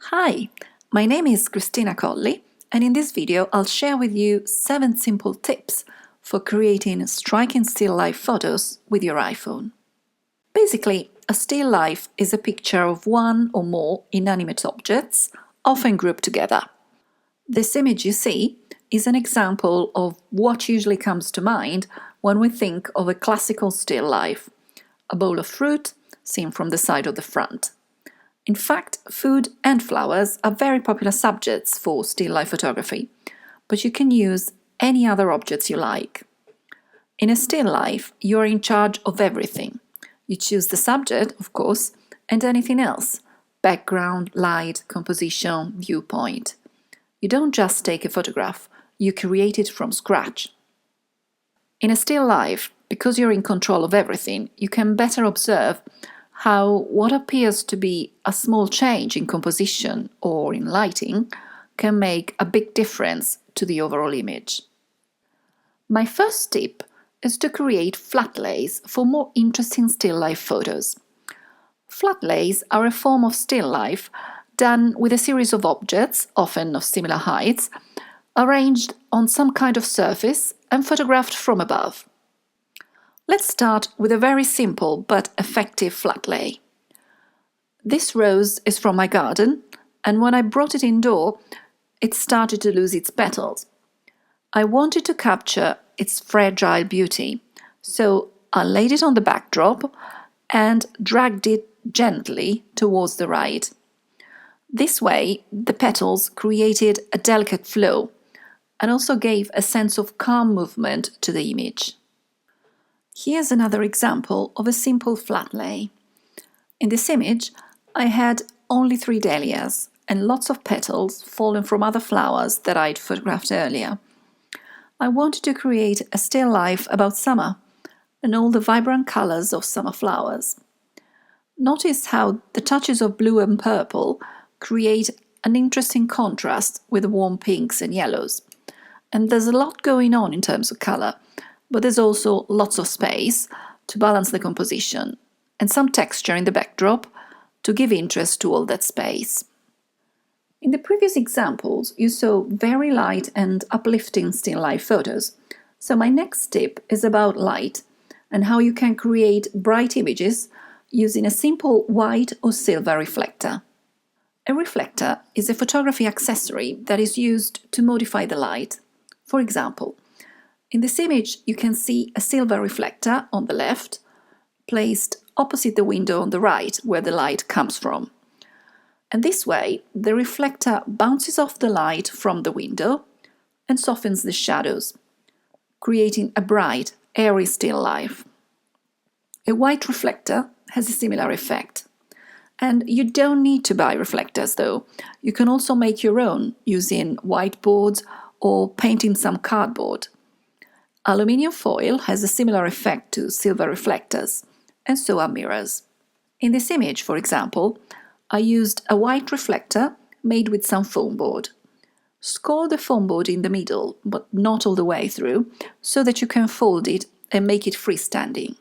Hi, my name is Christina Colli, and in this video I'll share with you 7 simple tips for creating striking still life photos with your iPhone. Basically, a still life is a picture of one or more inanimate objects, often grouped together. This image you see is an example of what usually comes to mind when we think of a classical still life: a bowl of fruit seen from the side or the front. In fact, food and flowers are very popular subjects for still life photography, but you can use any other objects you like. In a still life, you are in charge of everything. You choose the subject, of course, and anything else: background, light, composition, viewpoint. You don't just take a photograph, you create it from scratch. In a still life, because you're in control of everything, you can better observe how what appears to be a small change in composition or in lighting can make a big difference to the overall image. My first tip is to create flat lays for more interesting still life photos. Flat lays are a form of still life done with a series of objects, often of similar heights, arranged on some kind of surface and photographed from above. Let's start with a very simple but effective flat lay. This rose is from my garden, and when I brought it indoor, it started to lose its petals. I wanted to capture its fragile beauty, so I laid it on the backdrop and dragged it gently towards the right. This way, the petals created a delicate flow and also gave a sense of calm movement to the image. Here's another example of a simple flat lay. In this image, I had only 3 dahlias and lots of petals fallen from other flowers that I'd photographed earlier. I wanted to create a still life about summer and all the vibrant colors of summer flowers. Notice how the touches of blue and purple create an interesting contrast with the warm pinks and yellows. And there's a lot going on in terms of color, but there's also lots of space to balance the composition and some texture in the backdrop to give interest to all that space. In the previous examples, you saw very light and uplifting still life photos, so my next tip is about light and how you can create bright images using a simple white or silver reflector. A reflector is a photography accessory that is used to modify the light. For example, in this image, you can see a silver reflector on the left, placed opposite the window on the right, where the light comes from. And this way, the reflector bounces off the light from the window and softens the shadows, creating a bright, airy still life. A white reflector has a similar effect. And you don't need to buy reflectors, though. You can also make your own using whiteboards or painting some cardboard. Aluminium foil has a similar effect to silver reflectors, and so are mirrors. In this image, for example, I used a white reflector made with some foam board. Score the foam board in the middle, but not all the way through, so that you can fold it and make it freestanding.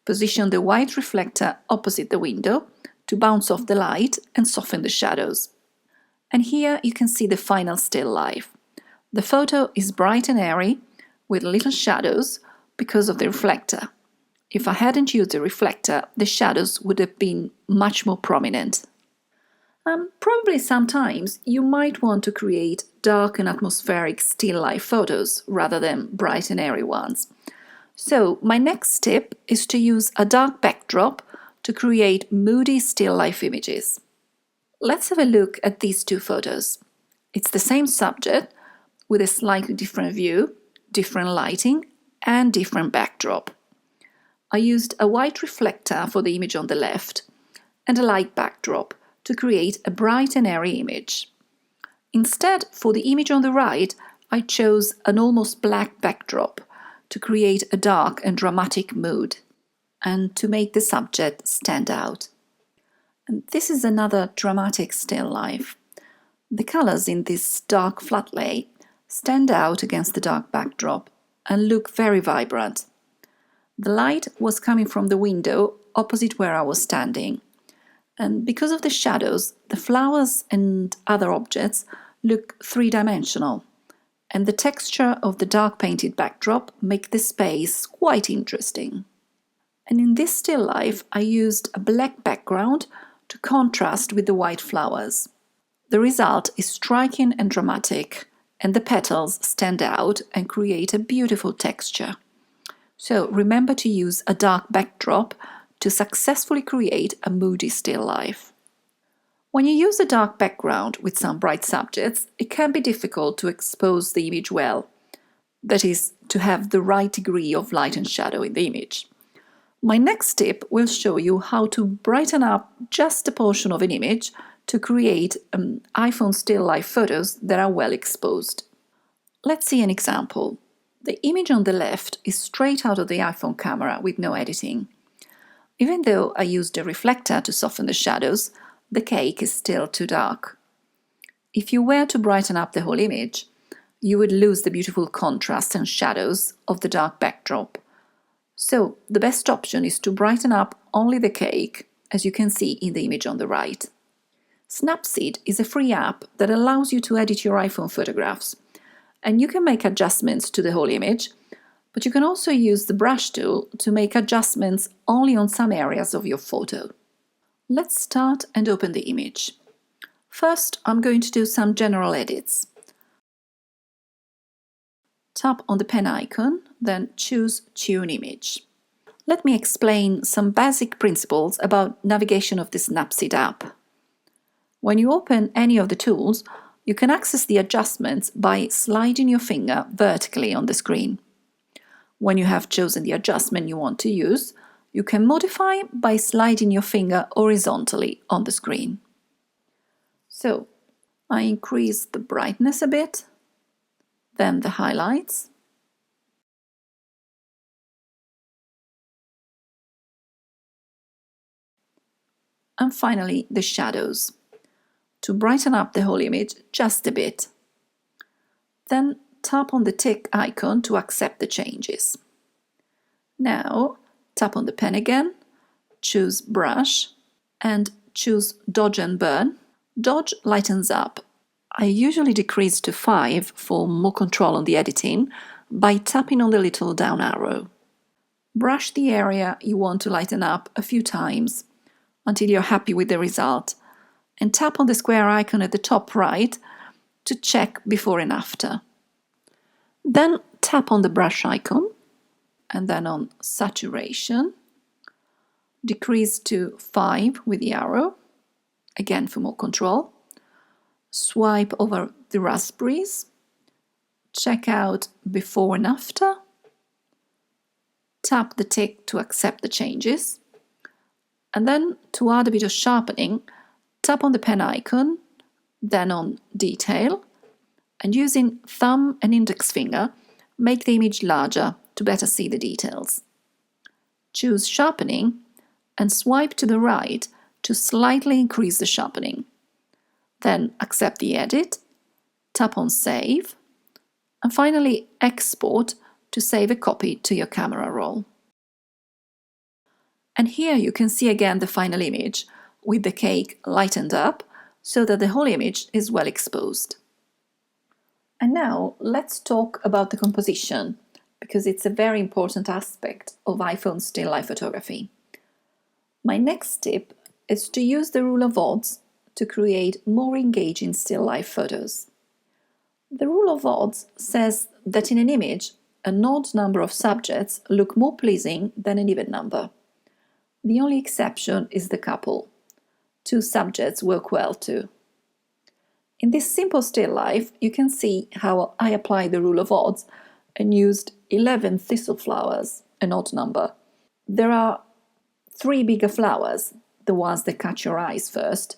Position the white reflector opposite the window to bounce off the light and soften the shadows. And here you can see the final still life. The photo is bright and airy, with little shadows because of the reflector. If I hadn't used the reflector, the shadows would have been much more prominent. Probably sometimes you might want to create dark and atmospheric still life photos rather than bright and airy ones. So my next tip is to use a dark backdrop to create moody still life images. Let's have a look at these 2 photos. It's the same subject with a slightly different view, different lighting, and different backdrop. I used a white reflector for the image on the left and a light backdrop to create a bright and airy image. Instead, for the image on the right, I chose an almost black backdrop to create a dark and dramatic mood and to make the subject stand out. And this is another dramatic still life. The colors in this dark flat lay stand out against the dark backdrop and look very vibrant. The light was coming from the window opposite where I was standing, And because of the shadows, the flowers and other objects look three-dimensional, and the texture of the dark painted backdrop make the space quite interesting. And in this still life, I used a black background to contrast with the white flowers. The result is striking and dramatic, and the petals stand out and create a beautiful texture. So remember to use a dark backdrop to successfully create a moody still life. When you use a dark background with some bright subjects, it can be difficult to expose the image well. That is, to have the right degree of light and shadow in the image. My next tip will show you how to brighten up just a portion of an image to create iPhone still life photos that are well exposed. Let's see an example. The image on the left is straight out of the iPhone camera with no editing. Even though I used a reflector to soften the shadows, the cake is still too dark. If you were to brighten up the whole image, you would lose the beautiful contrast and shadows of the dark backdrop. So the best option is to brighten up only the cake, as you can see in the image on the right. Snapseed is a free app that allows you to edit your iPhone photographs, and you can make adjustments to the whole image, but you can also use the brush tool to make adjustments only on some areas of your photo. Let's start and open the image. First, I'm going to do some general edits. Tap on the pen icon, then choose Tune Image. Let me explain some basic principles about navigation of the Snapseed app. When you open any of the tools, you can access the adjustments by sliding your finger vertically on the screen. When you have chosen the adjustment you want to use, you can modify by sliding your finger horizontally on the screen. So, I increase the brightness a bit, then the highlights, and finally the shadows, to brighten up the whole image just a bit. Then tap on the tick icon to accept the changes. Now tap on the pen again, choose Brush, and choose Dodge and Burn. Dodge lightens up. I usually decrease to 5 for more control on the editing by tapping on the little down arrow. Brush the area you want to lighten up a few times until you're happy with the result, and tap on the square icon at the top right to check before and after. Then tap on the brush icon and then on Saturation. Decrease to 5 with the arrow, again for more control. Swipe over the raspberries. Check out before and after. Tap the tick to accept the changes. And then to add a bit of sharpening, tap on the pen icon, then on Detail, and using thumb and index finger, make the image larger to better see the details. Choose Sharpening and swipe to the right to slightly increase the sharpening. Then accept the edit, tap on Save, and finally Export to save a copy to your camera roll. And here you can see again the final image with the cake lightened up so that the whole image is well exposed. And now let's talk about the composition, because it's a very important aspect of iPhone still life photography. My next tip is to use the rule of odds to create more engaging still life photos. The rule of odds says that in an image, an odd number of subjects look more pleasing than an even number. The only exception is the couple. 2 subjects work well too. In this simple still life, you can see how I applied the rule of odds and used 11 thistle flowers, an odd number. There are 3 bigger flowers, the ones that catch your eyes first,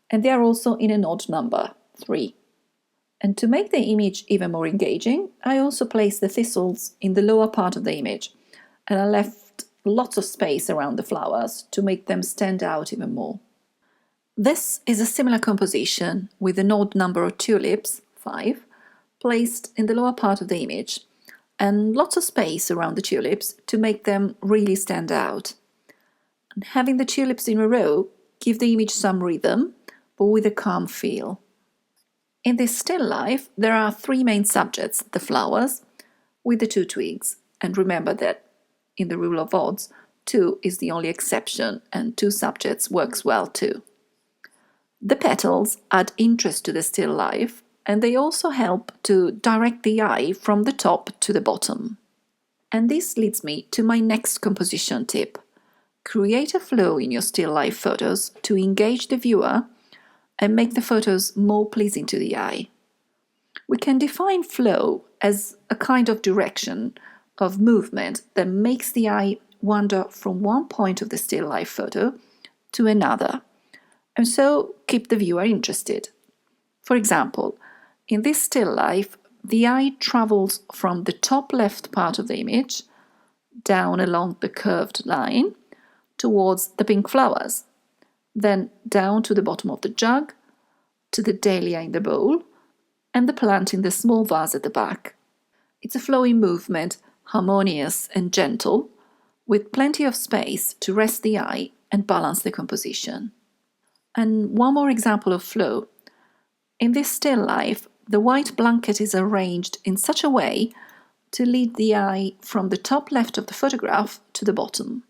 and they are also in an odd number, 3. And to make the image even more engaging, I also placed the thistles in the lower part of the image, and I left lots of space around the flowers to make them stand out even more. This is a similar composition with an odd number of tulips, 5, placed in the lower part of the image, and lots of space around the tulips to make them really stand out. And having the tulips in a row Give the image some rhythm, but with a calm feel. In this still life, there are three main subjects: the flowers, with the two twigs. And remember that in the rule of odds, 2 is the only exception, and 2 subjects works well too. The petals add interest to the still life, and they also help to direct the eye from the top to the bottom. And this leads me to my next composition tip. Create a flow in your still life photos to engage the viewer and make the photos more pleasing to the eye. We can define flow as a kind of direction of movement that makes the eye wander from one point of the still life photo to another, and so keep the viewer interested. For example, in this still life, the eye travels from the top left part of the image down along the curved line towards the pink flowers, then down to the bottom of the jug, to the dahlia in the bowl, and the plant in the small vase at the back. It's a flowing movement, harmonious and gentle, with plenty of space to rest the eye and balance the composition. And one more example of flow. In this still life, the white blanket is arranged in such a way to lead the eye from the top left of the photograph to the bottom.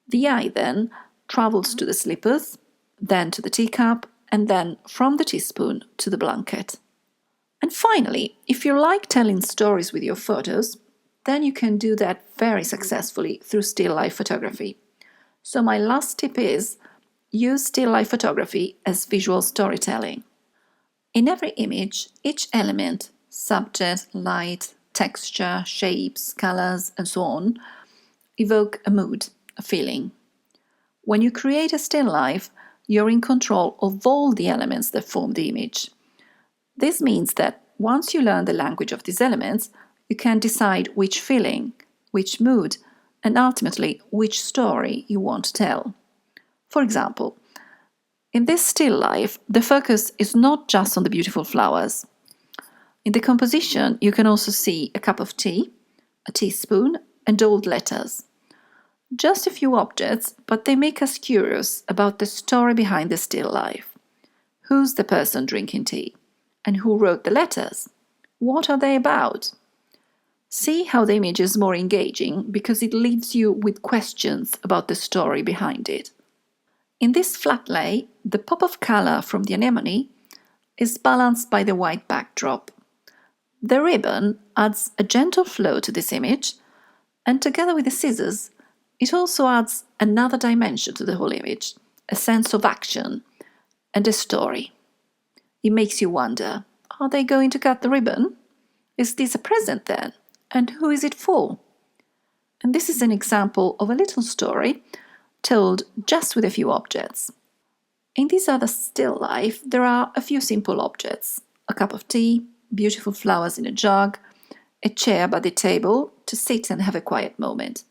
The eye then travels to the slippers, then to the teacup, and then from the teaspoon to the blanket. And finally, if you like telling stories with your photos, then you can do that very successfully through still life photography. So my last tip is, use still life photography as visual storytelling. In every image, each element, subject, light, texture, shapes, colors, and so on, evoke a mood, a feeling. When you create a still life, you're in control of all the elements that form the image. This means that once you learn the language of these elements, you can decide which feeling, which mood, and ultimately which story you want to tell. For example, in this still life, the focus is not just on the beautiful flowers. In the composition, you can also see a cup of tea, a teaspoon, and old letters. Just a few objects, but they make us curious about the story behind the still life. Who's the person drinking tea? And who wrote the letters? What are they about? See how the image is more engaging because it leaves you with questions about the story behind it. In this flat lay, the pop of color from the anemone is balanced by the white backdrop. The ribbon adds a gentle flow to this image, and together with the scissors, it also adds another dimension to the whole image, a sense of action and a story. It makes you wonder, are they going to cut the ribbon? Is this a present then? And who is it for? And this is an example of a little story told just with a few objects. In this other still life, there are a few simple objects: a cup of tea, beautiful flowers in a jug, a chair by the table to sit and have a quiet moment.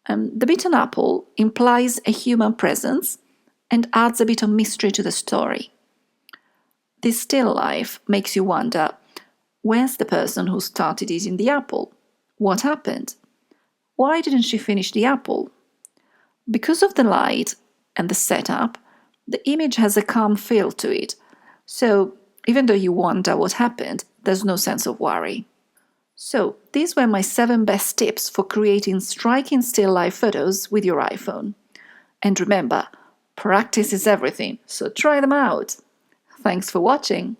The beaten apple implies a human presence and adds a bit of mystery to the story. This still life makes you wonder, where's the person who started eating the apple? What happened? Why didn't she finish the apple? Because of the light and the setup, the image has a calm feel to it. So even though you wonder what happened, there's no sense of worry. So these were my 7 best tips for creating striking still life photos with your iPhone. And remember, practice is everything, so try them out. Thanks for watching.